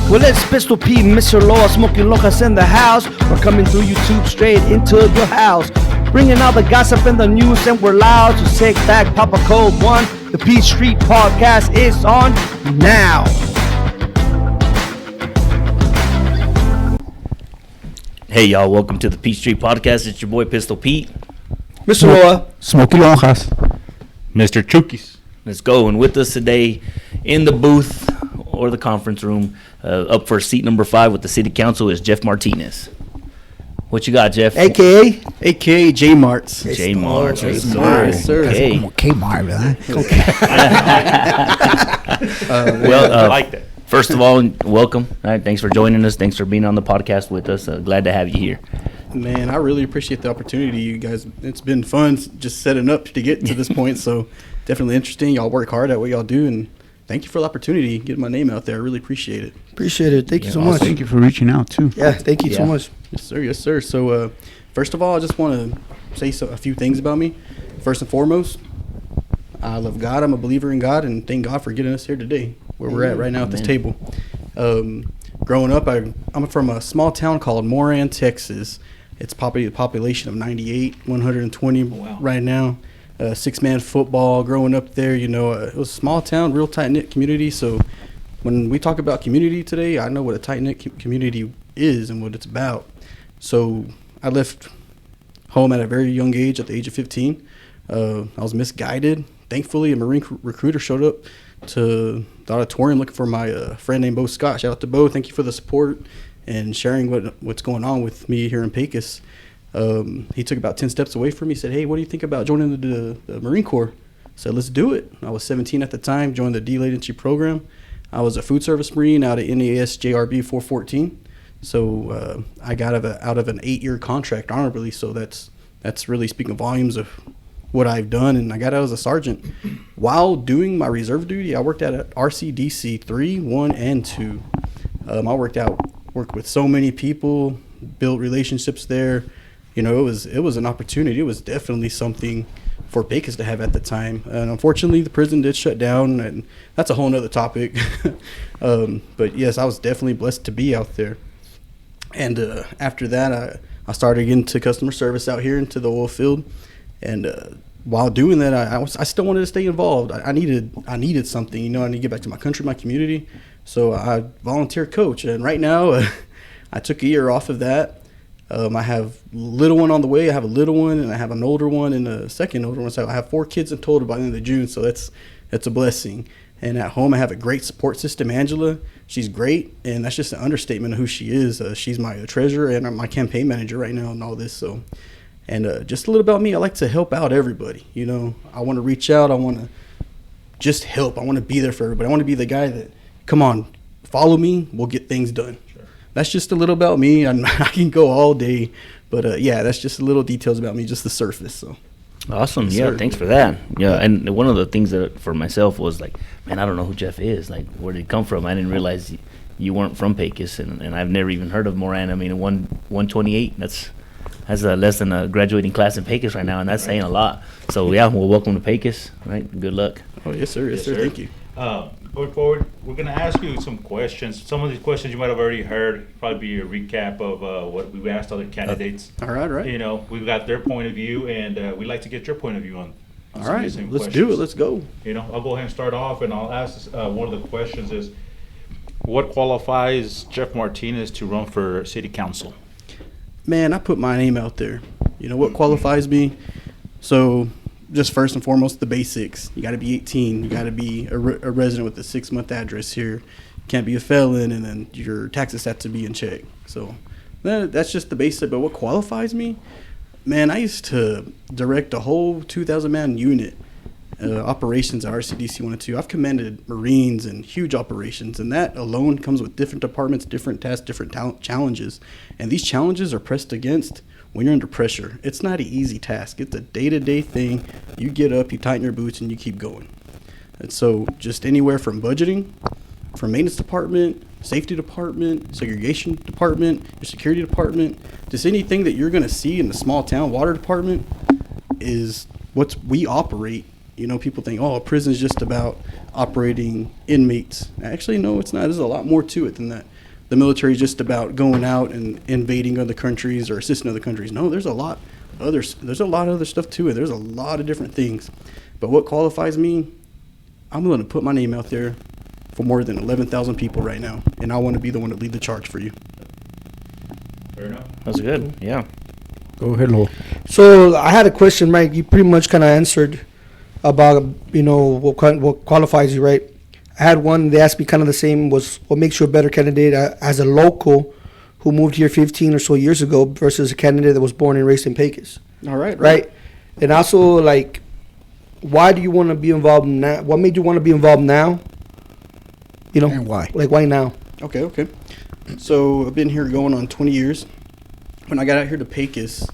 Well, it's Pistol Pete, Mr. Loa, Smoking Lojas in the house. We're coming through YouTube straight into your house. Bringing all the gossip and the news, and we're loud. So sit back, pop a cold one. The P Street Podcast is on now. Hey, y'all. Welcome to the P Street Podcast. It's your boy, Pistol Pete. Mr. Loa. Smoky Lonjas. Mr. Chukis. Let's go. And with us today in the booth or the conference room, up for seat number 5 with the City Council is Jeff Martinez. What you got, Jeff? AKA J Marts. J Marts. Yes, sir. Okay. Kmart, ¿verdad? Well, I like that. First of all, welcome. All right, thanks for joining us. Thanks for being on the podcast with us. Glad to have you here. Man, I really appreciate the opportunity, you guys. It's been fun just setting up to get to this point, so definitely interesting. Y'all work hard at what y'all do, and thank you for the opportunity, getting my name out there. I really appreciate it. Appreciate it. Thank you so much. Thank you for reaching out, too. Yeah, thank you so much. Yes, sir. Yes, sir. So, first of all, I just want to say a few things about me. First and foremost, I love God. I'm a believer in God, and thank God for getting us here today, where we're at right now at this table. Growing up, I'm from a small town called Moran, Texas. It's a population of 98, 120 right now. 6-man football. Growing up there, it was a small town, real tight-knit community. So when we talk about community today, I know what a tight-knit community is and what it's about. So I left home at a very young age, at the age of 15. I was misguided. Thankfully, a Marine recruiter showed up to the auditorium looking for my friend named Bo Scott. Shout out to Bo. Thank you for the support and sharing what's going on with me here in Pecos. He took about 10 steps away from me, said, hey, what do you think about joining the Marine Corps? I said, let's do it. I was 17 at the time, joined the delayed entry program. I was a food service Marine out of NAS JRB 414. So I got out of an 8-year contract honorably. So that's really speaking volumes of what I've done. And I got out as a sergeant. While doing my reserve duty, I worked at RCDC 3, 1, and 2. I worked with so many people, built relationships there. It was an opportunity. It was definitely something for Pecos to have at the time. And unfortunately, the prison did shut down, and that's a whole nother topic. But yes, I was definitely blessed to be out there. And after that, I started getting into customer service out here into the oil field. And while doing that, I still wanted to stay involved. I needed something. I need to get back to my country, my community. So I volunteer coach. And right now, I took a year off of that. I have a little one on the way. I have a little one, and I have an older one and a second older one. So I have 4 kids in total by the end of June. So that's a blessing. And at home, I have a great support system, Angela. She's great, and that's just an understatement of who she is. She's my treasurer and my campaign manager right now and all this. So, and just a little about me, I like to help out everybody. I want to reach out. I want to just help. I want to be there for everybody. I want to be the guy that, come on, follow me. We'll get things done. That's just a little about me. I can go all day, but that's just a little details about me, just the surface. So Awesome. Yes, yeah, sir. thanks for that. Yeah, and one of the things that for myself was like, man, I don't know who Jeff is. Like, where did he come from? I didn't realize you weren't from Pecos, and I've never even heard of Moran. I mean, 128, that's less than a graduating class in Pecos right now, and that's saying a lot. So, yeah, well, welcome to Pecos, right? Good luck. Oh, yes, sir. Yes, sir. Thank you. Going forward, we're going to ask you some questions. Some of these questions you might have already heard. Probably be a recap of what we've asked other candidates. All right. We've got their point of view, and we'd like to get your point of view on All some of right. these same Let's questions. do it. Let's go. I'll go ahead and start off, and I'll ask one of the questions is, what qualifies Jeff Martinez to run for city council? Man, I put my name out there. What qualifies me? So just first and foremost, the basics. You got to be 18. You got to be a resident with a 6-month address here. Can't be a felon, and then your taxes have to be in check. So that's just the basic. But what qualifies me? Man, I used to direct a whole 2,000-man unit operations at RCDC 1 and 2. I've commanded Marines and huge operations, and that alone comes with different departments, different tasks, different challenges. And these challenges are pressed against when you're under pressure. It's not an easy task. It's a day-to-day thing. You get up, you tighten your boots, and you keep going. And so just anywhere from budgeting, from maintenance department, safety department, segregation department, your security department, just anything that you're going to see in the small town water department is what we operate. People think, oh, a prison is just about operating inmates. Actually, no, it's not. There's a lot more to it than that. the military is just about going out and invading other countries or assisting other countries. No, there's a lot of other stuff to it. There's a lot of different things. But what qualifies me, I'm willing to put my name out there for more than 11,000 people right now, and I want to be the one to lead the charge for you. Fair enough. That's good. Yeah. Go ahead, Lowell. So I had a question, Mike. You pretty much kind of answered about, what qualifies you, right? I had one. They asked me kind of the same. Was what makes you a better candidate as a local who moved here 15 or so years ago versus a candidate that was born and raised in Pecos, All right. right? And also, like, why do you want to be involved now? What made you want to be involved now? And why? Like, why now? Okay. So I've been here going on 20 years. When I got out here to Pecos,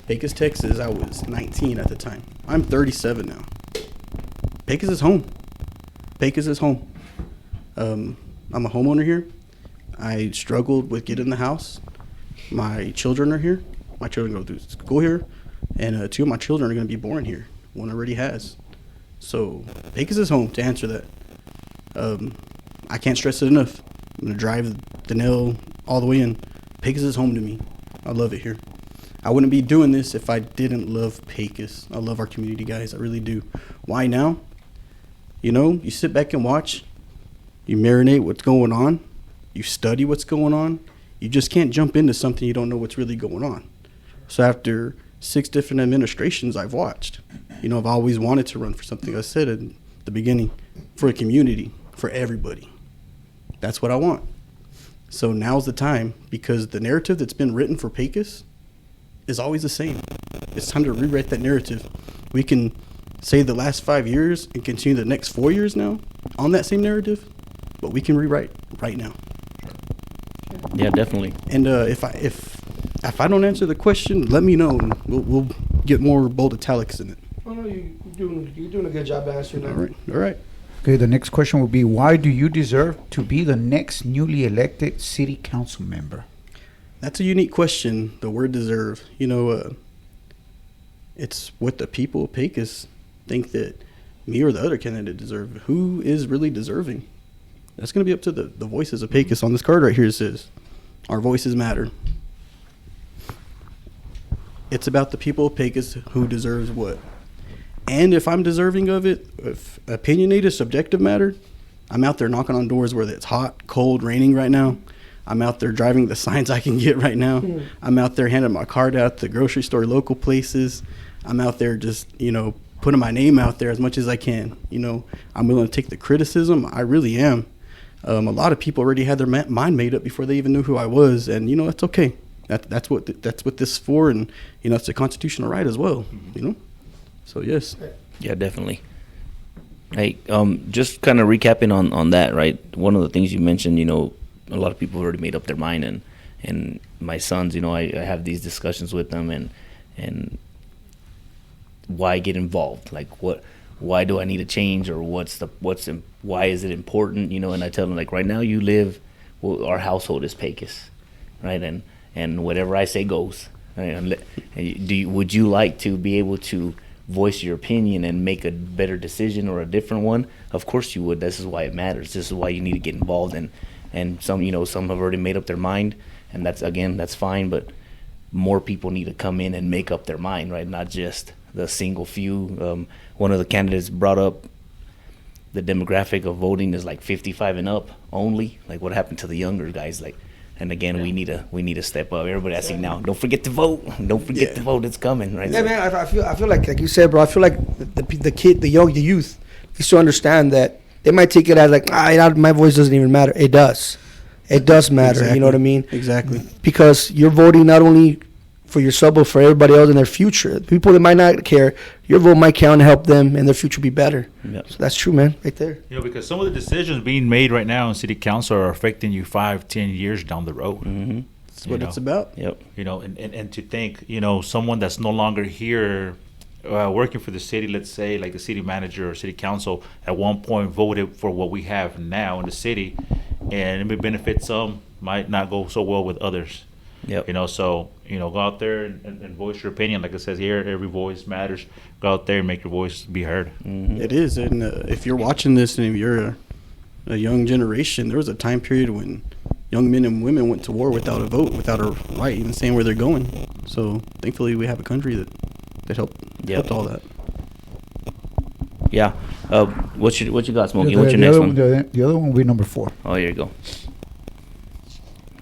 Texas, I was 19 at the time. I'm 37 now. Pecos is home. I'm a homeowner here. I struggled with getting the house. My children are here. My children go through school here. And 2 of my children are going to be born here. One already has. So Pecos is home, to answer that. I can't stress it enough. I'm going to drive the nail all the way in. Pecos is home to me. I love it here. I wouldn't be doing this if I didn't love Pecos. I love our community, guys. I really do. Why now? You sit back and watch. You marinate what's going on. You study what's going on. You just can't jump into something you don't know what's really going on. So after 6 different administrations I've watched, I've always wanted to run for something. I said in the beginning, for a community, for everybody. That's what I want. So now's the time, because the narrative that's been written for Pecos is always the same. It's time to rewrite that narrative. We can say the last 5 years and continue the next 4 years now on that same narrative, but we can rewrite right now. Yeah, definitely. And if I don't answer the question, let me know, and we'll get more bold italics in it. Oh no, you're doing a good job answering that. All right. Okay, the next question will be, why do you deserve to be the next newly elected city council member? That's a unique question, the word deserve. It's what the people of Pecos think that me or the other candidate deserve. Who is really deserving? That's going to be up to the voices of Pecos. On this card right here, it says, our voices matter. It's about the people of Pecos who deserves what. And if I'm deserving of it, if opinionated, subjective matter, I'm out there knocking on doors, whether it's hot, cold, raining right now. I'm out there driving the signs I can get right now. I'm out there handing my card out at the grocery store, local places. I'm out there just, putting my name out there as much as I can. I'm willing to take the criticism. I really am. A lot of people already had their mind made up before they even knew who I was, and that's okay. That's what this is for, and it's a constitutional right as well. So yes. Yeah, definitely. Hey, just kind of recapping on that, right? One of the things you mentioned, a lot of people have already made up their mind, and my sons, I have these discussions with them, and why get involved? Like, why do I need to change, or why is it important? And I tell them, like, right now you live, our household is Pecos, right? And whatever I say goes. Right? Would you like to be able to voice your opinion and make a better decision or a different one? Of course you would. This is why it matters. This is why you need to get involved. And some have already made up their mind, and that's fine. But more people need to come in and make up their mind, right? Not just the single few. One of the candidates brought up the demographic of voting is like 55 and up only. Like, what happened to the younger guys? Like, and again, we need to step up. Everybody asking now, don't forget to vote. Don't forget to vote. It's coming, right? Yeah, man. I feel like you said, bro. I feel like the youth needs to understand that they might take it as like, my voice doesn't even matter. It does. It does matter. Exactly. You know what I mean? Exactly. Because you're voting not only for yourself, but for everybody else in their future. People that might not care, your vote might count and help them and their future be better. Yep. So that's true, man, right there. Because some of the decisions being made right now in city council are affecting you 5-10 years down the road. Mm-hmm. That's what it's about. Yep. And to think, someone that's no longer here working for the city, let's say like the city manager or city council, at one point voted for what we have now in the city, and it may benefit some, might not go so well with others. Yep. So go out there and voice your opinion. Like it says here, every voice matters. Go out there and make your voice be heard. Mm-hmm. It is, and if you're watching this and if you're a young generation, there was a time period when young men and women went to war without a vote, without a right, even saying where they're going. So thankfully, we have a country that helped all that. Yeah. What you got, Smokey? The- What's your the next other one? The other one will be number 4. Oh, here you go.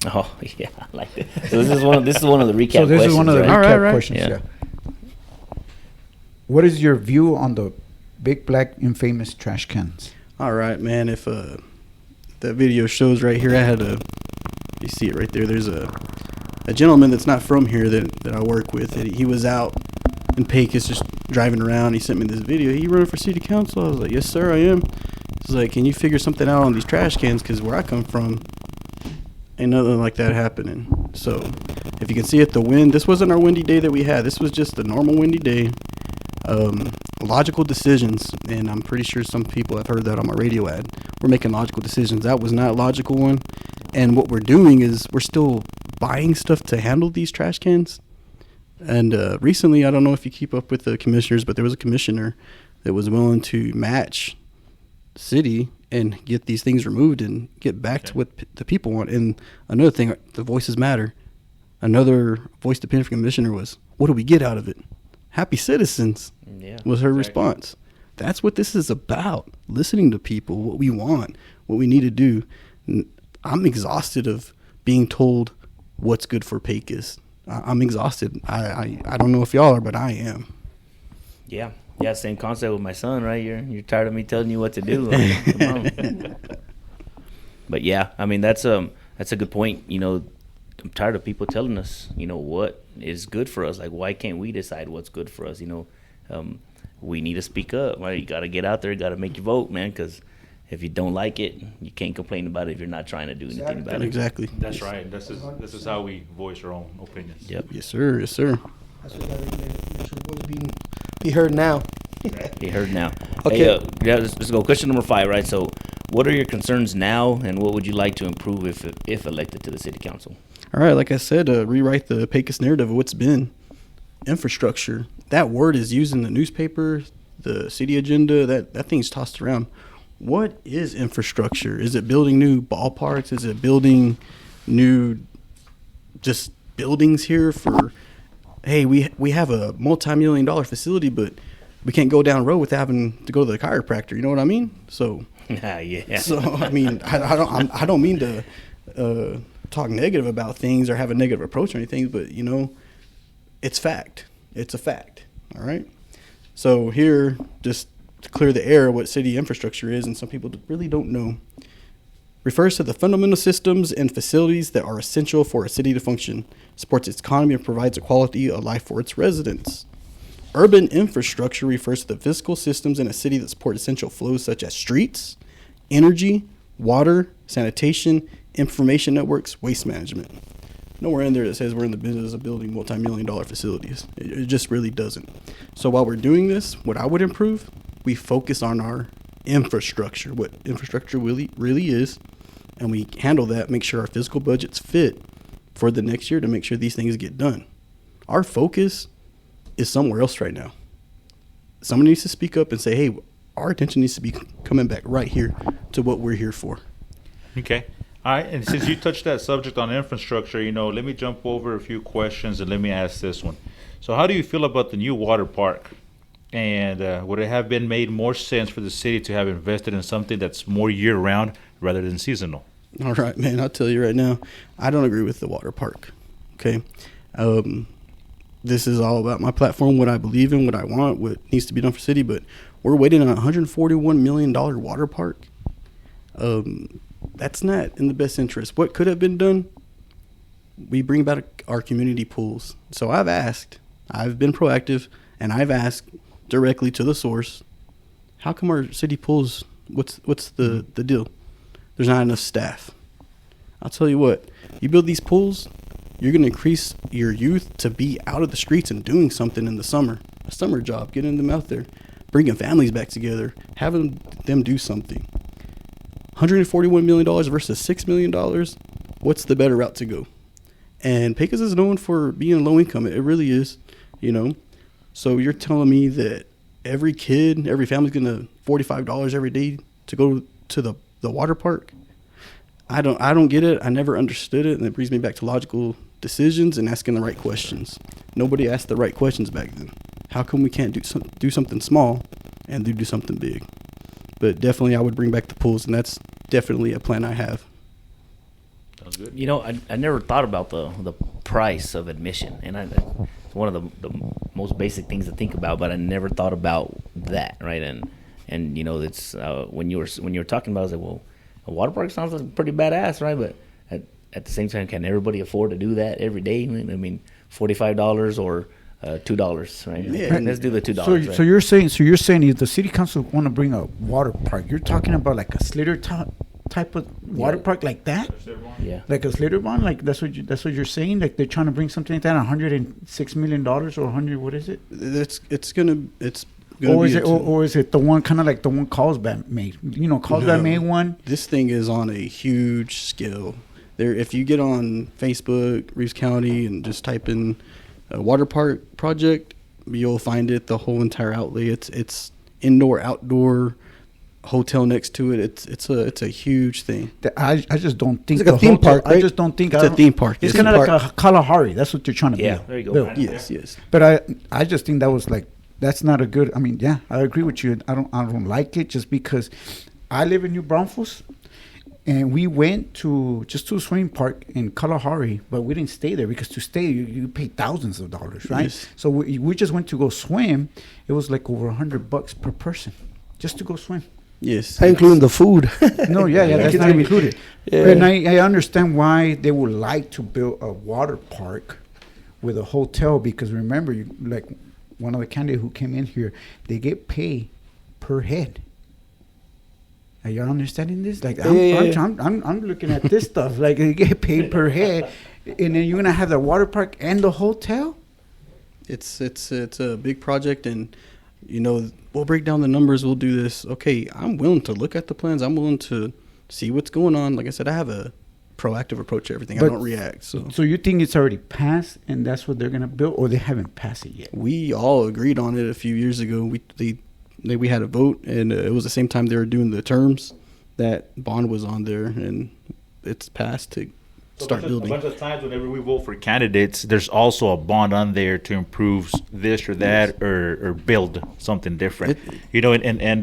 Oh yeah, I like it. So this is one of the recap So this questions. is one of the right? recap Right. questions. Yeah. Yeah. What is your view on the big black infamous trash cans? All right, man. If that video shows right here, I had you see it right there. There's a gentleman that's not from here that I work with. He was out in Pecos just driving around. He sent me this video. He running for city council. I was like, yes, sir, I am. He's like, can you figure something out on these trash cans? Because where I come from, ain't nothing like that happening. So if you can see it, the wind, this wasn't our windy day that we had. This was just a normal windy day. Logical decisions, and I'm pretty sure some people have heard that on my radio ad. We're making logical decisions. That was not a logical one. And what we're doing is we're still buying stuff to handle these trash cans. And recently, I don't know if you keep up with the commissioners, but there was a commissioner that was willing to match the city and get these things removed and get back to what the people want. And another thing, the voices matter. Another voiced opinion from the commissioner was, what do we get out of it? Happy citizens. Yeah. Was her response. That's what this is about. Listening to people, what we want, what we need to do. I'm exhausted of being told what's good for Pecos. I'm exhausted. I don't know if y'all are, but I am. Yeah. Yeah, same concept with my son, right? You're tired of me telling you what to do. Come on. But yeah, I mean that's a good point. You know, I'm tired of people telling us, you know, what is good for us. Like, why can't we decide what's good for us? You know, we need to speak up. Right? You got to get out there. Got to make your vote, man. Because if you don't like it, you can't complain about it if you're not trying to do anything about it. Exactly. That's right. This is how we voice our own opinions. Yep. Yes, sir. Yes, sir. That's what make sure the voice be heard now. He heard now. Okay. Hey, yeah, let's go. Question number 5, right? So, what are your concerns now, and what would you like to improve if elected to the city council? All right, like I said, rewrite the Pecos narrative of what's been. Infrastructure. That word is used in the newspaper, the city agenda. That thing's tossed around. What is infrastructure? Is it building new ballparks? Is it building new just buildings here for, hey, we have a multi-million-dollar facility, but we can't go down the road without having to go to the chiropractor. You know what I mean? So, Yeah. so I mean, I don't mean to talk negative about things or have a negative approach or anything, but you know, it's fact. It's a fact. All right. So here, just to clear the air, what city infrastructure is, and some people really don't know, refers to the fundamental systems and facilities that are essential for a city to function, supports its economy, and provides a quality of life for its residents. Urban infrastructure refers to the physical systems in a city that support essential flows such as streets, energy, water, sanitation, information networks, waste management. Nowhere in there that says we're in the business of building multi-million-dollar facilities. It just really doesn't. So while we're doing this, what I would improve, we focus on our infrastructure, what infrastructure really is, and we handle that, make sure our physical budgets fit for the next year to make sure these things get done. Our focus is somewhere else right now. Someone needs to speak up and say, hey, our attention needs to be coming back right here to what we're here for. Okay. All right. And since you touched that subject on infrastructure, you know, let me jump over a few questions and let me ask this one. So how do you feel about the new water park? And would it have been made more sense for the city to have invested in something that's more year-round rather than seasonal? All right, man, I'll tell you right now, I don't agree with the water park. Okay. This is all about my platform, what I believe in, what I want, what needs to be done for city, but we're waiting on a $141 million water park. That's not in the best interest. What could have been done? We bring back our community pools. So I've been proactive, and I've asked directly to the source, how come our city pools, what's the deal? There's not enough staff. I'll tell you what, you build these pools, you're going to increase your youth to be out of the streets and doing something in the summer. A summer job, getting them out there, bringing families back together, having them do something. $141 million versus $6 million, what's the better route to go? And Pecos is known for being low income. It really is, you know. So you're telling me that every family's going to $45 every day to go to the water park? I don't get it. I never understood it, and it brings me back to logical decisions and asking the right questions. Nobody asked the right questions back then. How come we can't do something small and do something big? But definitely, I would bring back the pools, and that's definitely a plan I have. Sounds good. You know, I never thought about the price of admission, and it's one of the most basic things to think about. But I never thought about that, right? And you know, it's when you were talking about, I was like, well, a water park sounds like pretty badass, right? But at the same time, can everybody afford to do that every day? I mean, $45 or $2, right? Yeah. Let's do the $2. So you're saying if the city council want to bring a water park, you're talking about like a Slitter type of water park like that, Yeah. like a Slitter one, like that's what you're saying. Like they're trying to bring something like that, $106 million or 100. What is it? It's gonna Or be is it the one kind of like the one Carlsbad made? You know, Carlsbad made one. This thing is on a huge scale. There, if you get on Facebook, Reeves County, and just type in a water park project, you'll find it. The whole entire outlay. It's indoor, outdoor, hotel next to it. It's a huge thing. I just don't think It's like a theme park, I right? just don't think It's a theme park. It's Yes. kind of like a Kalahari. That's what you're trying to Yeah, build. there you go. build. Yes. But I just think that was like, that's not a good. I mean, yeah, I agree with you. I don't like it just because I live in New Braunfels, and we went to a swimming park in Kalahari, but we didn't stay there because to stay you pay thousands of dollars, right? Yes. So we just went to go swim. It was like over $100 per person just to go swim. Yes. Not including the food. No, yeah, that's It's not gonna be- included. Yeah. And I understand why they would like to build a water park with a hotel because remember, like one of the candidates who came in here, they get paid per head. Are you understanding this? Like I'm looking at this stuff. Like they get paid per head, and then you're gonna have the water park and the hotel. It's a big project, and you know, we'll break down the numbers. We'll do this. Okay, I'm willing to look at the plans. I'm willing to see what's going on. Like I said, I have a proactive approach to everything. But- I don't react. So you think it's already passed, and that's what they're gonna build, or they haven't passed it yet? we all agreed on it a few years ago. We had a vote, and it was the same time they were doing the terms. That bond was on there, and it's passed to start building. A bunch of times whenever we vote for candidates, there's also a bond on there to improve this or that or build something different. You know, and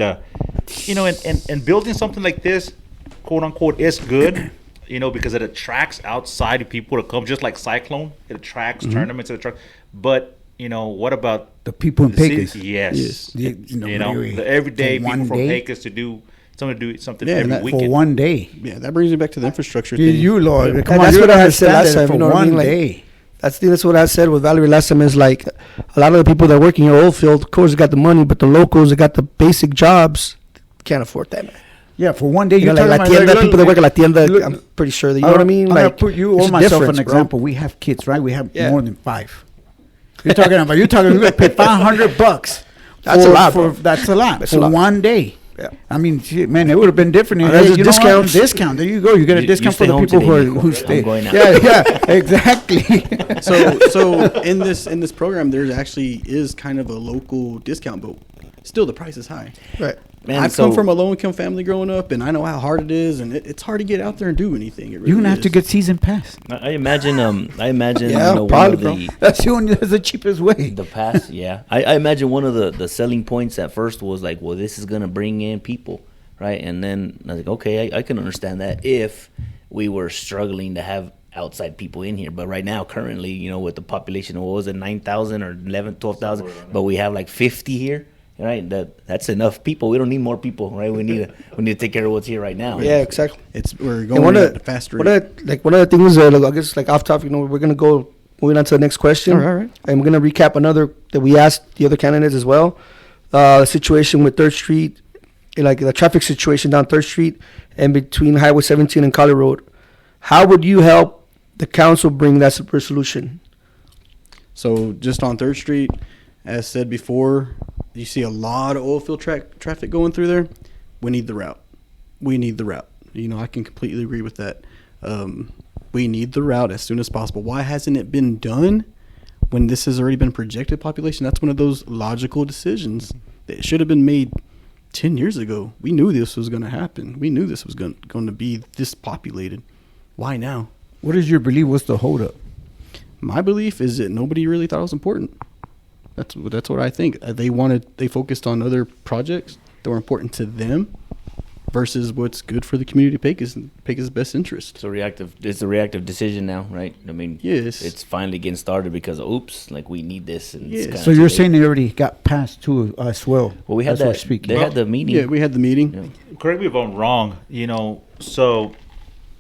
building something like this, quote unquote, is good. You know, because it attracts outside people to come, just like Cyclone. It attracts tournaments. It attracts, but you know, what about The people in the city? Pecos. Yes. Yeah, You know, the everyday for people one from day? Pecos to do something Yeah, every that- weekend. For one day. Yeah, that brings me back to the infrastructure Yeah, thing. you Lord, And come on, that's you what I had understand said last that time, for you know what I one mean? Like, day. That's what I said with Valerie last time is like a lot of the people that work in your oil field, of course, they got the money, but the locals that got the basic jobs can't afford that, man. Yeah, for one day. You know, You're like La talking about Tienda, like, people that work at La Tienda, look- I'm pretty sure that, you know what I mean? I'm gonna Like, put you it's or a myself difference, an bro. example. We have kids, right? We have Yeah. more than 5. You're talking about we're gonna pay $500. That's a lot, For, bro. that's a lot That's a for lot. one day. Yeah. I mean, shit, man, it would have been different. There's a you know what? discount. Discount. There you go. You get a You discount for stay the home people today, who Nico. stay. I'm going out. Yeah, exactly. So in this program, there actually is kind of a local discount, but still the price is high. Right. Man, I've so- come from a low income family growing up, and I know how hard it is, and it's hard to get out there and do anything. It really You're gonna have to is. get season pass. I imagine. Yeah, you know, probably, one of the That's the cheapest way. the pass. Yeah, I imagine one of the selling points at first was like, well, this is gonna bring in people, right? And then I was like, okay, I can understand that if we were struggling to have outside people in here. But right now, currently, you know, with the population, what was it, 9,000 or 11, 12,000, but we have like 50 here. Right, that's enough people. We don't need more people, right? We need to take care of what's here right now. Yeah, exactly. We're And going at a faster rate. one of the things, like, I guess, like off topic, you know, we're gonna go moving on to the next question. All right. And we're gonna recap another that we asked the other candidates as well. The situation with 3rd Street, like the traffic situation down 3rd Street and between Highway 17 and Collie Road. How would you help the council bring that resolution? So just on 3rd Street, as said before, you see a lot of oil field traffic going through there. We need the route. You know, I can completely agree with that. We need the route as soon as possible. Why hasn't it been done when this has already been projected population? That's one of those logical decisions that should have been made 10 years ago, we knew this was going to happen. We knew this was going to be this populated. Why now? What is your belief? What's the holdup? My belief is that nobody really thought it was important. That's what I think. They focused on other projects that were important to them versus what's good for the community of Pecos and Pecos' best interest. It's a reactive decision now, right? I mean, Yes. it's finally getting started because oops, like we need this. And it's Yes. kinda So too you're late. saying they already got passed to as well? Well, we had As we're that. speaking. They had the meeting. Yeah, we had the meeting. Yeah. Correct me if I'm wrong. So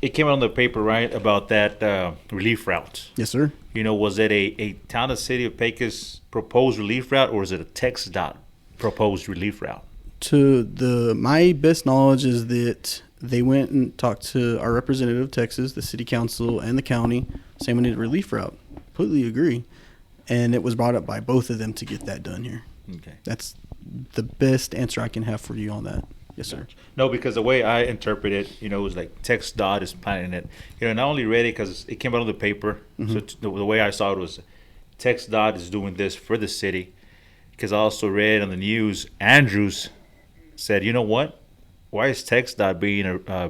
it came out on the paper, right, about that relief route. Yes, sir. Was it a town and city of Pecos proposed relief route, or was it a TxDOT proposed relief route? My best knowledge is that they went and talked to our representative of Texas, the city council, and the county, saying we need a relief route. Completely agree. And it was brought up by both of them to get that done here. Okay. That's the best answer I can have for you on that. Yes, sir. No, because the way I interpret it, it was like TxDOT is planning it. And I only read it because it came out on the paper. So the way I saw it was TxDOT is doing this for the city. Because I also read on the news, Andrews said, you know what? Why is TxDOT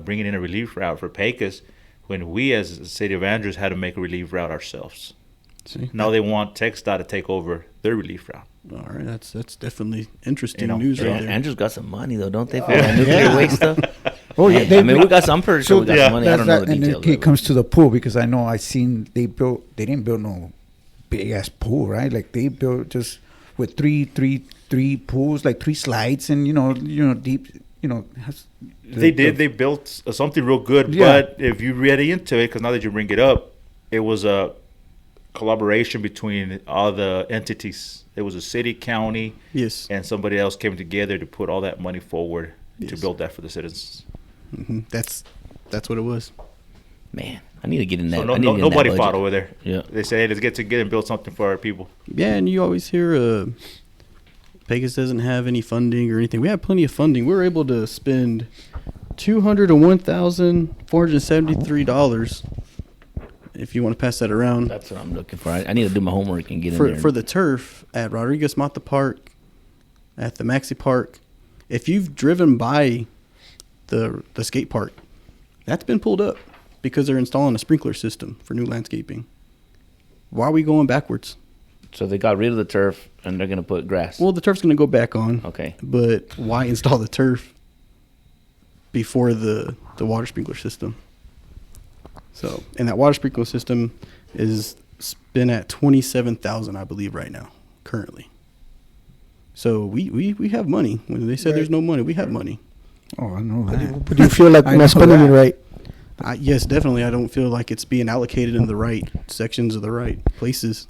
bringing in a relief route for Pecos when we as the city of Andrews had to make a relief route ourselves? See? Now they want TxDOT to take over their relief route. All right, that's definitely interesting You know, news Yeah, right there. Andrew's got some money though, don't they? For that nuclear waste stuff. Oh yeah, I mean, we got some. I'm pretty sure we got yeah, some money. I don't know the and details. it of comes to the pool because I know I seen they didn't build no big ass pool, right? Like they built just with three pools, like 3 slides, and deep, has They built something real good, Yeah. but if you read into it, because now that you bring it up, it was a collaboration between all the entities. It was a city, county, Yes. and somebody else came together to put all that money forward to Yes. build that for the citizens. That's what it was. Man, I need to get in that. So I need to get in that nobody budget. fought over there. Yeah. They said, hey, let's get together and build something for our people. Yeah, and you always hear Pecos doesn't have any funding or anything. We have plenty of funding. We were able to spend $201,473. If you want to pass that around That's what I'm looking for. I need to do my homework and get in for there. for the turf at Rodriguez Mata Park, at the Maxi Park. If you've driven by the skate park, that's been pulled up because they're installing a sprinkler system for new landscaping. Why are we going backwards? So they got rid of the turf and they're gonna put grass. Well, the turf's going to go back on. Okay. But why install the turf before the water sprinkler system? So, and that water sprinkler system is been at $27,000, I believe, right now, currently. So we have money. When they said there's no money, we have money. Oh, I know that. But do you feel like I we're know not spending it that. right? Yes, definitely. I don't feel like it's being allocated in the right sections of the right places.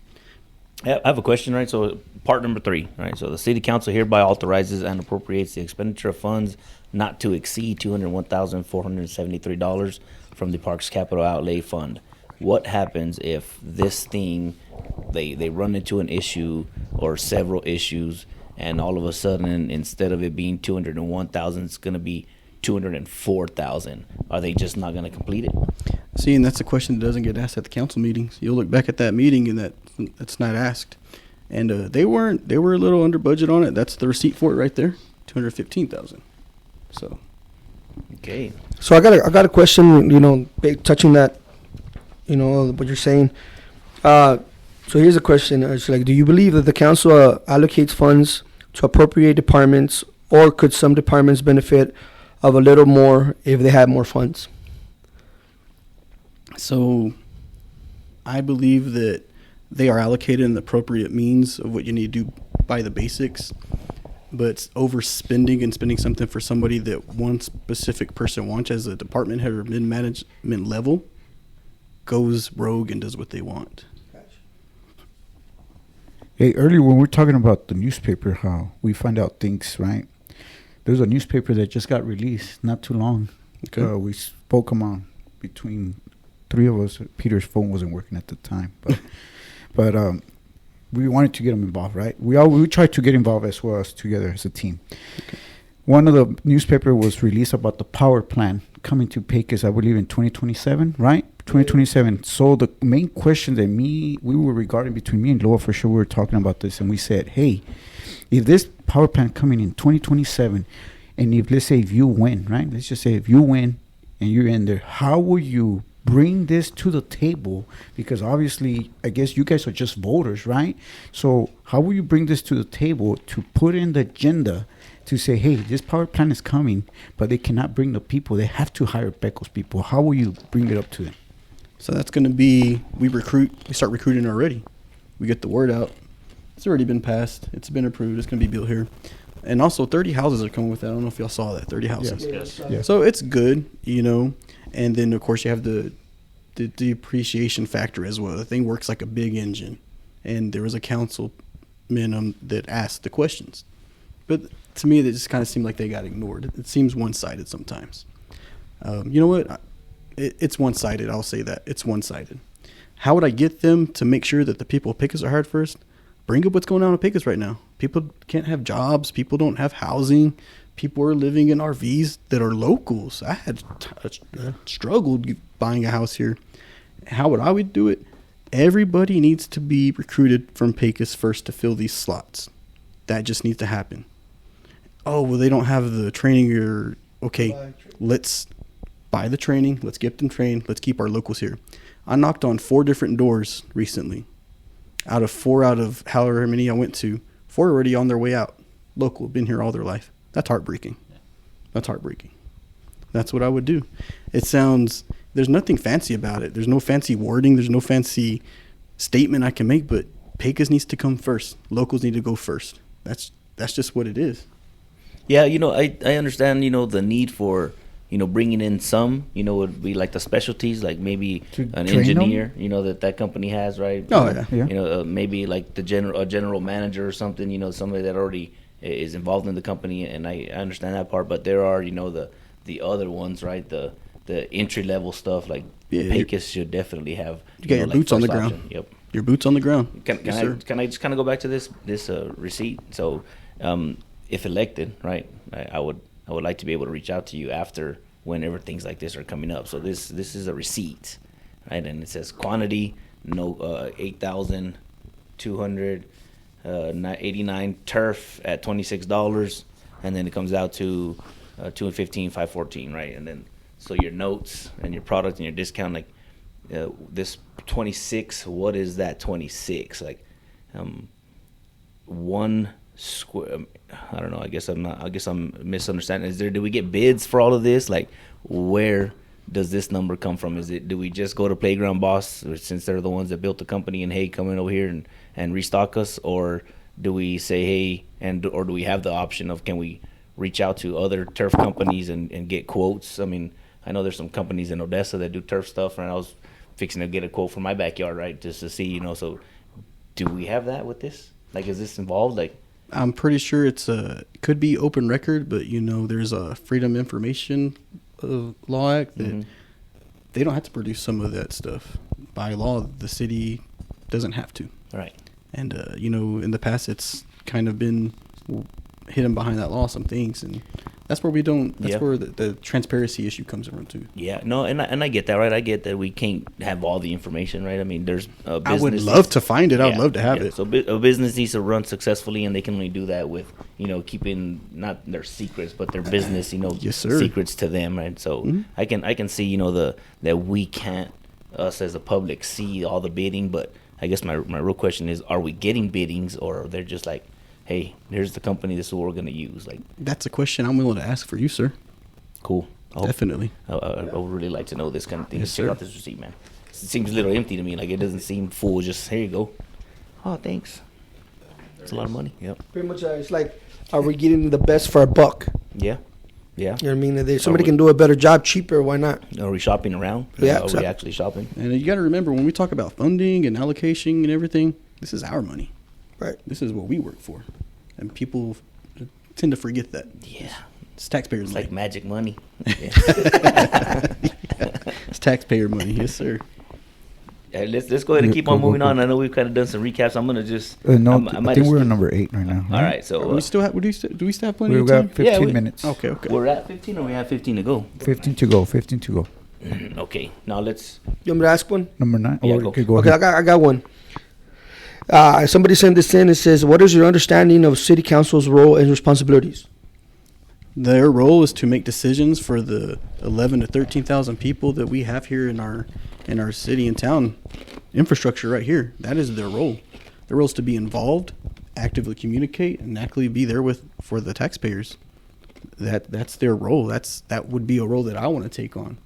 I have a question, right? So part number 3, right? So the city council hereby authorizes and appropriates the expenditure of funds not to exceed $201,473 from the Parks Capital Outlay Fund. What happens if this thing, they run into an issue or several issues, and all of a sudden, instead of it being 201,000, it's going to be 204,000? Are they just not going to complete it? See, and that's a question that doesn't get asked at the council meetings. You'll look back at that meeting and that's not asked. And they were a little under budget on it. That's the receipt for it right there, 215,000. So Okay. So I got a question. Touching that, what you're saying. So here's a question. It's like, do you believe that the council allocates funds to appropriate departments, or could some departments benefit of a little more if they had more funds? So I believe that they are allocated in the appropriate means of what you need to do by the basics, but overspending and spending something for somebody that one specific person wants as a department head or mid-management level goes rogue and does what they want. Hey, earlier when we were talking about the newspaper, how we find out things, right? There's a newspaper that just got released not too long. Okay. We spoke them on between 3 of us. Peter's phone wasn't working at the time, but we wanted to get them involved, right? We tried to get involved as well as together as a team. Okay. One of the newspaper was released about the power plant coming to Pecos, I believe, in 2027, right? 2027. So the main question that we were regarding between me and Loa, for sure, we were talking about this, and we said, hey, if this power plant coming in 2027, And if, let's say, if you win, right? Let's just say if you win and you're in there, how will you bring this to the table? Because obviously, I guess you guys are just voters, right? So how will you bring this to the table to put in the agenda to say, hey, this power plant is coming, but they cannot bring the people. They have to hire Pecos people. How will you bring it up to them? So that's going to be, we start recruiting already. We get the word out. It's already been passed. It's been approved. It's going to be built here. And also 30 houses are coming with that. I don't know if y'all saw that, 30 houses. Yes. Yeah. So it's good, and then of course you have the depreciation factor as well. The thing works like a big engine. And there was a councilman that asked the questions. But to me, it just kind of seemed like they got ignored. It seems one-sided sometimes. You know what? It's one-sided. I'll say that. It's one-sided. How would I get them to make sure that the people of Pecos are hired first? Bring up what's going on in Pecos right now. People can't have jobs. People don't have housing. People are living in RVs that are locals. I had struggled buying a house here. How would I do it? Everybody needs to be recruited from Pecos first to fill these slots. That just needs to happen. Oh, well, they don't have the training. Or okay, let's buy the training. Let's get them trained. Let's keep our locals here. I knocked on 4 different doors recently. Out of however many I went to, 4 already on their way out. Local, been here all their life. That's heartbreaking. That's heartbreaking. That's what I would do. It sounds, there's nothing fancy about it. There's no fancy wording. There's no fancy statement I can make, but Pecos needs to come first. Locals need to go first. That's just what it is. Yeah, I understand, the need for, bringing in some, would be like the specialties, like maybe To an train engineer, that company has, right? Oh, yeah. Maybe like a general manager or something, somebody that already is involved in the company, and I understand that part. But there are, the other ones, right? The entry level stuff, like Pecos should definitely have. You got your like boots on the first ground. option. Yep. Your boots on the ground. Can Yes, sir. I just kind of go back to this receipt? So, if elected, right, I would like to be able to reach out to you after whenever things like this are coming up. So this is a receipt, right, and it says quantity, 8,289 turf at $26, and then it comes out to $215, $514, right, and then so your notes and your product and your discount, like this 26. What is that 26? Like, one square. I don't know. I guess I'm misunderstanding. Do we get bids for all of this? Like, where does this number come from? Do we just go to Playground Boss, since they're the ones that built the company, and hey, come in over here and restock us, or do we say hey, or do we have the option of, can we reach out to other turf companies and get quotes? I mean, I know there's some companies in Odessa that do turf stuff, and I was fixing to get a quote for my backyard, right, just to see, So, do we have that with this? Like, is this involved? Like, I'm pretty sure could be open record, but there's a Freedom Information Law Act that they don't have to produce some of that stuff. By law, the city doesn't have to. right. And in the past, it's kind of been hidden behind that law, some things, and that's where we don't. That's where the transparency issue comes around too. Yeah, no, and I get that, right? I get that we can't have all the information, right? I mean, there's a business. I would love to find it. I would love to have it. So a business needs to run successfully, and they can only do that with keeping not their secrets, but their business, Yes, sir. secrets to them, right? So I can see, that we can't, us as a public, see all the bidding, but I guess my real question is, are we getting biddings, or they're just like, hey, here's the company, this is what we're going to use? Like, That's a question I'm willing to ask for you, sir. cool. Definitely. I would really like to know this kind of thing. Yes, Check sir. out this receipt, man. It seems a little empty to me. Like, it doesn't seem full. Just, here you go. Oh, thanks. It's a lot of money. Yep. Pretty much, it's like, are we getting the best for our buck? Yeah. Yeah. You know what I mean? If somebody can do a better job cheaper, why not? Are we shopping around? Yeah, Are we exactly. actually shopping? And you got to remember, when we talk about funding and allocation and everything, this is our money. Right. This is what we work for. And people tend to forget that. Yeah. It's taxpayers' It's money. like magic money. Yeah. It's taxpayer money. Yes, sir. Yeah, let's go ahead and keep on moving on. I know we've kind of done some recaps. I'm gonna just No, I I might think just- we're on number 8 right now. All right, so we still have. Do we still have plenty We've of time? got 15 we- minutes. Okay. we're at 15, or we have 15 to go. 15 to go. 15 to go. Okay, now let's. You want me to ask one? Number 9. Yeah, Or go. you could go Okay, ahead. I got one. Somebody sent this in. It says, what is your understanding of city council's role and responsibilities? Their role is to make decisions for the 11 to 13,000 people that we have here in our city and town infrastructure right here. That is their role. Their role is to be involved, actively communicate, and actively be there for the taxpayers. That's their role. That would be a role that I want to take on.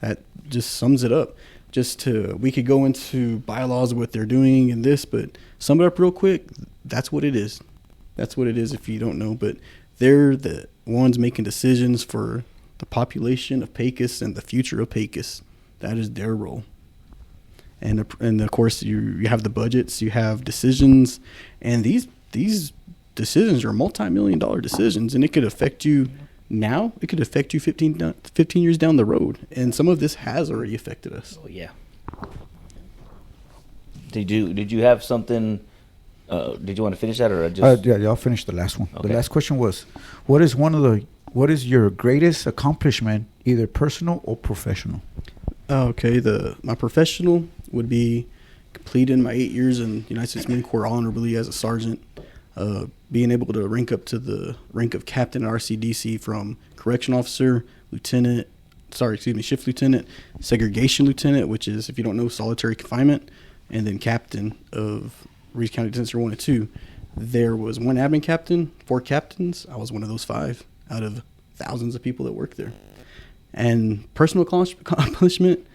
That just sums it up. We could go into bylaws of what they're doing and this, but sum it up real quick. That's what it is. That's what it is if you don't know. But they're the ones making decisions for the population of Pecos and the future of Pecos. That is their role. And of course, you have the budgets, you have decisions, and these decisions are multi-million-dollar decisions, and it could affect you now. It could affect you 15 years down the road, and some of this has already affected us. Oh yeah. Did you have something? Did you want to finish that, or just? Yeah, I'll finish the last one. Okay. The last question was, what is your greatest accomplishment, either personal or professional? Okay, my professional would be completing my 8 years in the United States Marine Corps honorably as a sergeant, being able to rank up to the rank of captain at RCDC from correction officer, shift lieutenant, segregation lieutenant, which is, if you don't know, solitary confinement, and then captain of Reeves County Detention 1 and 2. There was one admin captain, 4 captains. I was one of those 5 out of thousands of people that work there. And personal accomplishment,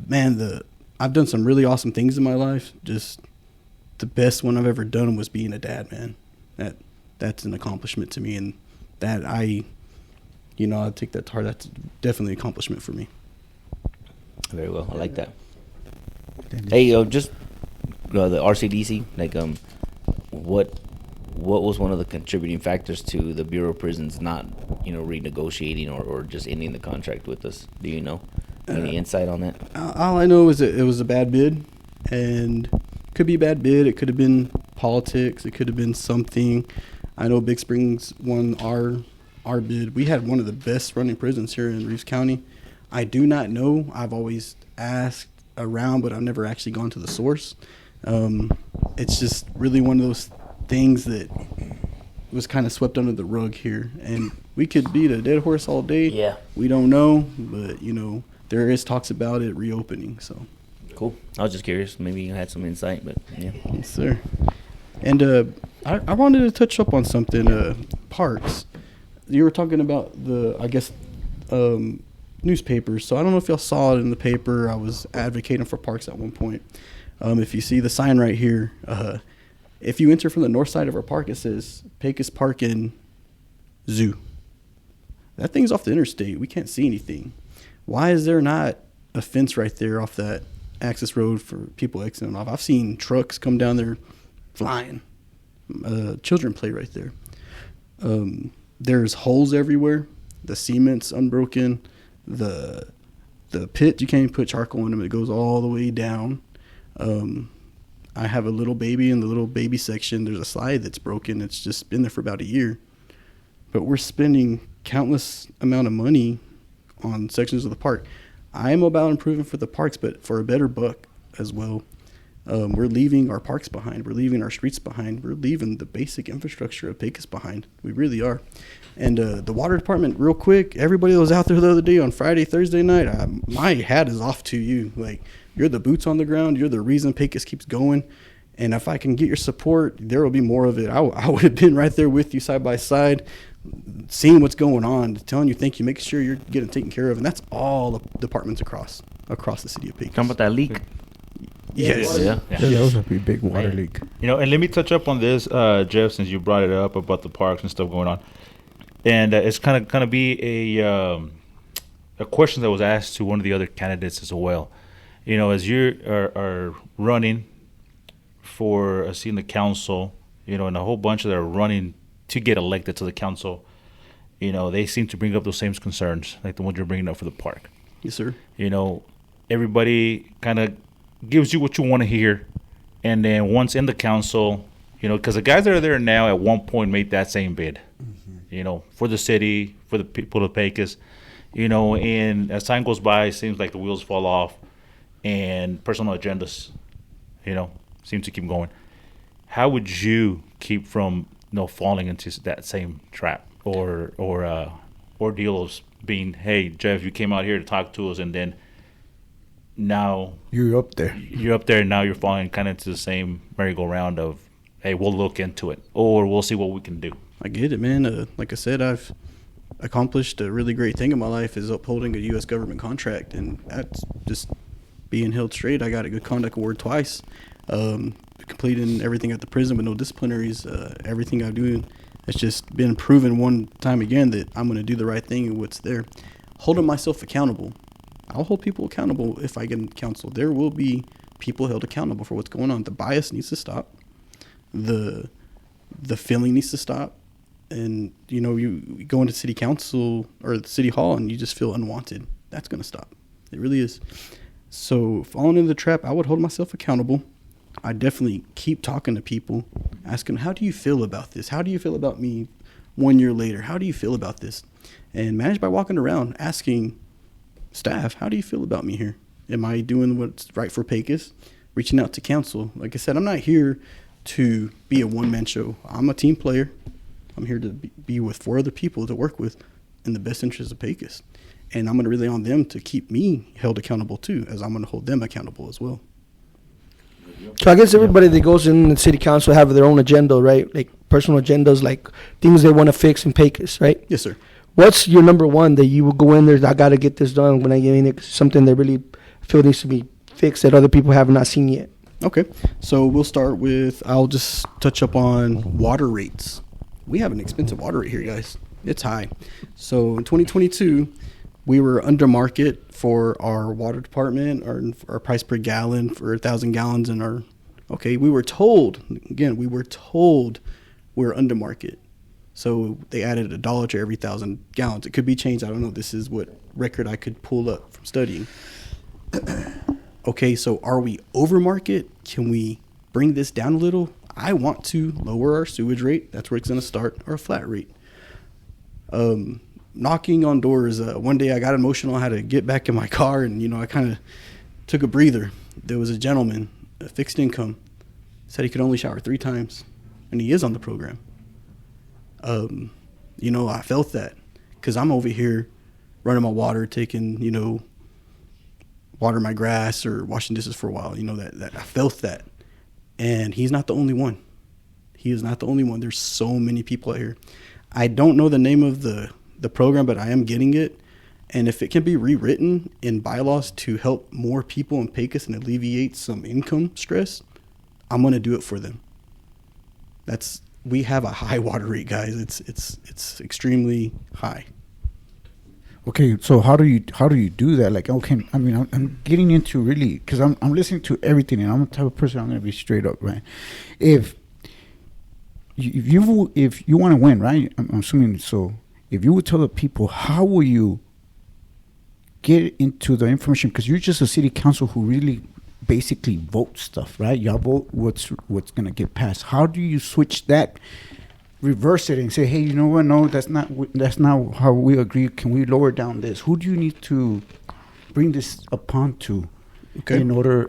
man, I've done some really awesome things in my life. Just the best one I've ever done was being a dad, man. That's an accomplishment to me, and that I take that to heart. That's definitely an accomplishment for me. Very well. I like that. Hey, just the RCDC, like, what was one of the contributing factors to the Bureau of Prisons not, renegotiating or just ending the contract with us? Do you know? Any insight on that? All I know is that it was a bad bid, and it could be a bad bid. It could have been politics. It could have been something. I know Big Springs won our bid. We had one of the best running prisons here in Reeves County. I do not know. I've always asked around, but I've never actually gone to the source. It's just really one of those things that was kind of swept under the rug here, and we could beat a dead horse all day. Yeah. We don't know, but there is talks about it reopening. So cool. I was just curious. Maybe you had some insight, but yeah. yes, sir. And I wanted to touch up on something. Parks. You were talking about newspapers. So I don't know if y'all saw it in the paper. I was advocating for parks at one point. If you see the sign right here, if you enter from the north side of our park, it says Pecos Park and Zoo. That thing's off the interstate. We can't see anything. Why is there not a fence right there off that access road for people exiting off? I've seen trucks come down there flying. Children play right there. There's holes everywhere. The cement's unbroken. The pit, you can't even put charcoal in them. It goes all the way down. I have a little baby in the little baby section. There's a slide that's broken. It's just been there for about a year. But we're spending countless amount of money on sections of the park. I am about improving for the parks, but for a better buck as well. We're leaving our parks behind. We're leaving our streets behind. We're leaving the basic infrastructure of Pecos behind. We really are. And the water department, real quick, everybody that was out there the other day on Friday, Thursday night, my hat is off to you. Like, you're the boots on the ground. You're the reason Pecos keeps going. And if I can get your support, there will be more of it. I would have been right there with you side by side, seeing what's going on, telling you thank you, making sure you're getting taken care of. And that's all the departments across the city of Pecos. Talking about that leak. Yes. Yeah. Yeah, that was a pretty big water leak. And let me touch up on this, Jeff, since you brought it up about the parks and stuff going on. And it's kind of be a question that was asked to one of the other candidates as well. As you are running for a seat in the council, and a whole bunch that are running to get elected to the council, they seem to bring up those same concerns, like the ones you're bringing up for the park. Yes, sir. Everybody kind of gives you what you want to hear, and then once in the council, because the guys that are there now at one point made that same bid, for the city, for the people of Pecos, and as time goes by, it seems like the wheels fall off, and personal agendas, seem to keep going. How would you keep from falling into that same trap? ordeal of being, hey, Jeff, you came out here to talk to us, and then now You're up there. and now you're falling kind of into the same merry-go-round of, hey, we'll look into it, or we'll see what we can do. I get it, man. Like I said, I've accomplished a really great thing in my life is upholding a U.S. government contract, and that's just being held straight. I got a good conduct award twice, completing everything at the prison with no disciplinaries. Everything I'm doing, it's just been proven one time again that I'm going to do the right thing and what's there. Holding myself accountable. I'll hold people accountable if I get counsel. There will be people held accountable for what's going on. The bias needs to stop. The feeling needs to stop. And, you know, you go into city council or the city hall and you just feel unwanted. That's going to stop. It really is. So falling into the trap, I would hold myself accountable. I definitely keep talking to people, asking, how do you feel about this? How do you feel about me 1 year later? How do you feel about this? And manage by walking around, asking staff, how do you feel about me here? Am I doing what's right for Pecos? Reaching out to council. Like I said, I'm not here to be a one-man show. I'm a team player. I'm here to be with 4 other people to work with in the best interest of Pecos. And I'm going to rely on them to keep me held accountable too, as I'm going to hold them accountable as well. So I guess everybody that goes in the city council have their own agenda, right? Like personal agendas, like things they want to fix in Pecos, right? Yes, sir. What's your number one that you will go in there, I got to get this done when I get in there, something that really feel needs to be fixed that other people have not seen yet? Okay. So we'll start with, I'll just touch up on water rates. We have an expensive water rate here, guys. It's high. So in 2022, we were under market for our water department, our price per gallon for 1,000 gallons. We were told we're under market. So they added $1 to every 1,000 gallons. It could be changed. I don't know. This is what record I could pull up from studying. Okay, so are we over market? Can we bring this down a little? I want to lower our sewage rate. That's where it's going to start, or a flat rate. Knocking on doors. One day I got emotional. I had to get back in my car, and, I kind of took a breather. There was a gentleman, a fixed income, said he could only shower 3 times, and he is on the program. I felt that because I'm over here running my water, taking, water my grass or washing dishes for a while. That I felt that. And he's not the only one. He is not the only one. There's so many people out here. I don't know the name of the program, but I am getting it. And if it can be rewritten in bylaws to help more people in Pecos and alleviate some income stress, I'm going to do it for them. We have a high water rate, guys. It's extremely high. Okay, so how do you do that? Like, okay, I mean, I'm getting into really, because I'm listening to everything, and I'm the type of person, I'm going to be straight up, right? If you want to win, right? I'm assuming so. If you would tell the people, how will you get into the information? Because you're just a city council who really basically vote stuff, right? Y'all vote what's going to get passed. How do you switch that? Reverse it and say, hey, you know what? No, that's not how we agree. Can we lower down this? Who do you need to bring this upon to, in order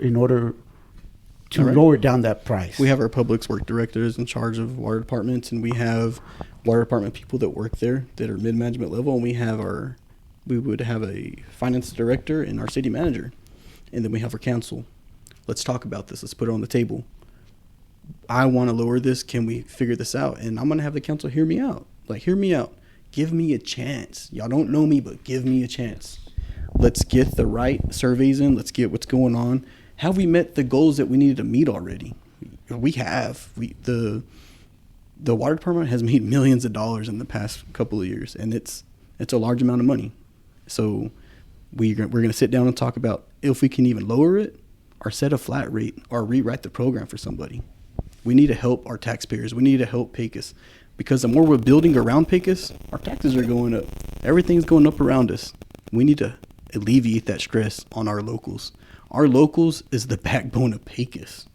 to lower down that price? We have our public works directors in charge of water departments, and we have water department people that work there that are mid-management level, and we would have a finance director and our city manager, and then we have our council. Let's talk about this. Let's put it on the table. I want to lower this. Can we figure this out? And I'm going to have the council hear me out. Like, hear me out. Give me a chance. Y'all don't know me, but give me a chance. Let's get the right surveys in. Let's get what's going on. Have we met the goals that we needed to meet already? We have. The water department has made millions of dollars in the past couple of years, and it's a large amount of money. So we're going to sit down and talk about if we can even lower it or set a flat rate or rewrite the program for somebody. We need to help our taxpayers. We need to help Pecos, because the more we're building around Pecos, our taxes are going up. Everything's going up around us. We need to alleviate that stress on our locals. Our locals is the backbone of Pecos.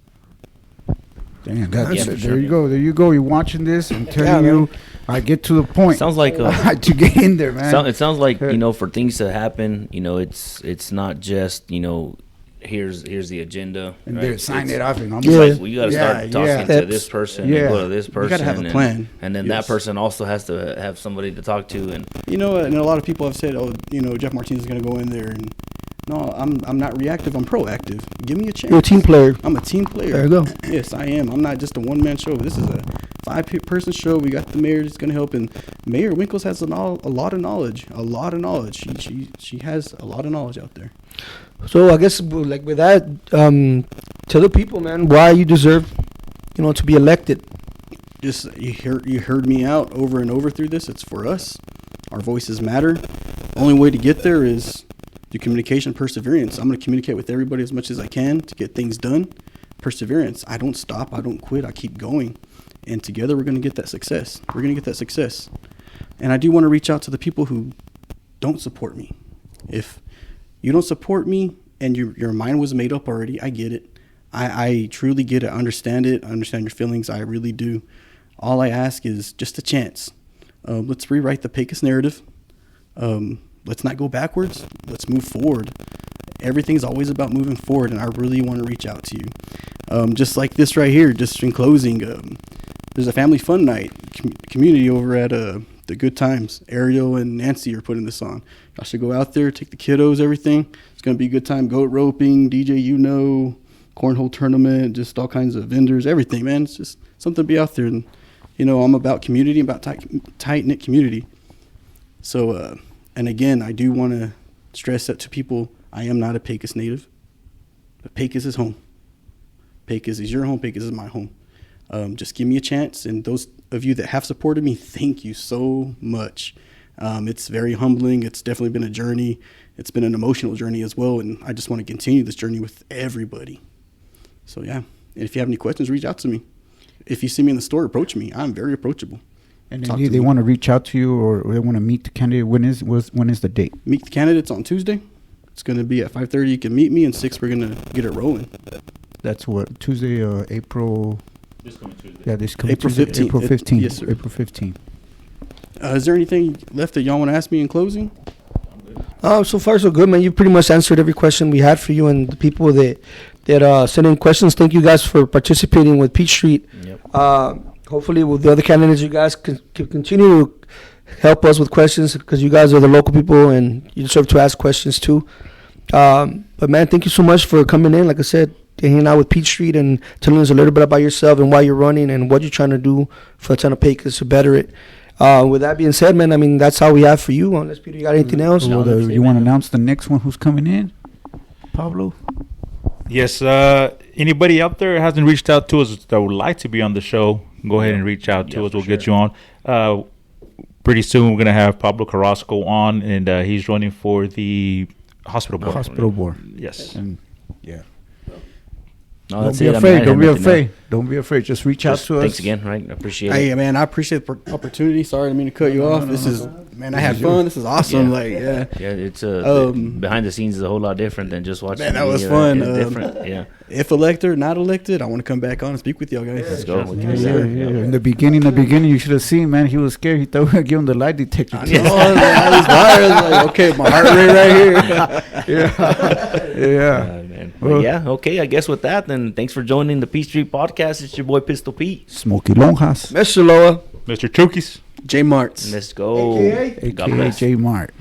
Damn, there you go. There you go. You're watching this. I'm telling you, I get to the point. Sounds like to get in there, man. It sounds like for things to happen, it's not just here's the agenda. And right? they sign It's- it off and I'm It's Yeah. like we got to start Yeah, talking yeah. to Steps. this person, Yeah. and go to this person. gotta have a and- plan. and then Yes. that person also has to have somebody to talk to. And You know, and a lot of people have said, "Oh, you know, Jeff Martinez is going to go in there." And no, I'm not reactive. I'm proactive. Give me a chance. You're a team player. I'm a team player. There you go. Yes, I am. I'm not just a one-man show. This is a 5-person show. We got the mayor that's going to help, and Mayor Winkles has a lot of knowledge. A lot of knowledge. She has a lot of knowledge out there. So I guess like with that, tell the people, man, why you deserve, to be elected. Just you heard me out over and over through this. It's for us. Our voices matter. Only way to get there is through communication, perseverance. I'm going to communicate with everybody as much as I can to get things done. Perseverance. I don't stop. I don't quit. I keep going. And together we're going to get that success. We're going to get that success. And I do want to reach out to the people who don't support me. If you don't support me and your mind was made up already, I get it. I truly get it. I understand it. I understand your feelings. I really do. All I ask is just a chance. Let's rewrite the Pecos narrative. Let's not go backwards. Let's move forward. Everything's always about moving forward, and I really want to reach out to you. Just like this right here, just in closing, there's a family fun night community over at the Good Times. Ariel and Nancy are putting this on. I should go out there, take the kiddos, everything. It's going to be a good time. Goat roping, DJ, cornhole tournament, just all kinds of vendors, everything, man. It's just something to be out there. And, I'm about community, about tight-knit community. So, and again, I do want to stress that to people. I am not a Pecos native, but Pecos is home. Pecos is your home. Pecos is my home. Just give me a chance. And those of you that have supported me, thank you so much. It's very humbling. It's definitely been a journey. It's been an emotional journey as well. And I just want to continue this journey with everybody. So, yeah. And if you have any questions, reach out to me. If you see me in the store, approach me. I'm very approachable. And Talk then to they me. want to reach out to you or they want to meet the candidate. When is the date? Meet the candidates on Tuesday. It's going to be at 5:30. You can meet me, and 6 we're going to get it rolling. That's what, Tuesday, April. This coming Tuesday. Yeah, this coming April Tuesday, 15th. April 15th. Yes, sir. April 15th. Is there anything left that y'all want to ask me in closing? So far so good, man. You pretty much answered every question we had for you, and the people that sent in questions. Thank you guys for participating with Peach Street. Yep. Hopefully, with the other candidates, you guys can continue to help us with questions because you guys are the local people and you deserve to ask questions too. But man, thank you so much for coming in. Like I said, hanging out with Peach Street and telling us a little bit about yourself and why you're running and what you're trying to do for the town of Pecos to better it. With that being said, man, I mean, that's all we have for you. Unless Peter, you got anything else? No, that's it, You want to man. announce the next one who's coming in? Pablo? Yes. Anybody out there hasn't reached out to us that would like to be on the show, go ahead and reach out to Yeah, us. for We'll get you on. Pretty soon we're going to have Pablo Carrasco on, and he's running for the hospital board. Hospital board. Yes. And yeah. No, Don't that's be it. I mean, I afraid. had Don't be nothing afraid. Don't be afraid. Just reach out else. to us. Thanks again, right? I appreciate Hey, it. man, I appreciate the opportunity. Sorry, I didn't mean to cut you off. no, This no, is, no. man, I had fun. This is awesome. Yeah. Like, yeah. Yeah, it's Um, behind the scenes is a whole lot different than just watching. Man, that was media. fun. It's different. Yeah. If elected or not elected, I want to come back on and speak with y'all guys. Let's go. We can Yeah, do yeah, that. yeah. In the beginning, you should have seen, man. He was scared. He thought we were give him the lie detector. I know, I was wired. Like, okay, my heart rate right here. Yeah. Man. Well- But yeah, okay. I guess with that, then thanks for joining the P Street Podcast. It's your boy Pistol Pete. Smoky Lonjas. Mr. Loa. Mr. Chukis. J Marts. Let's go. AKA? God AKA bless. J Mart.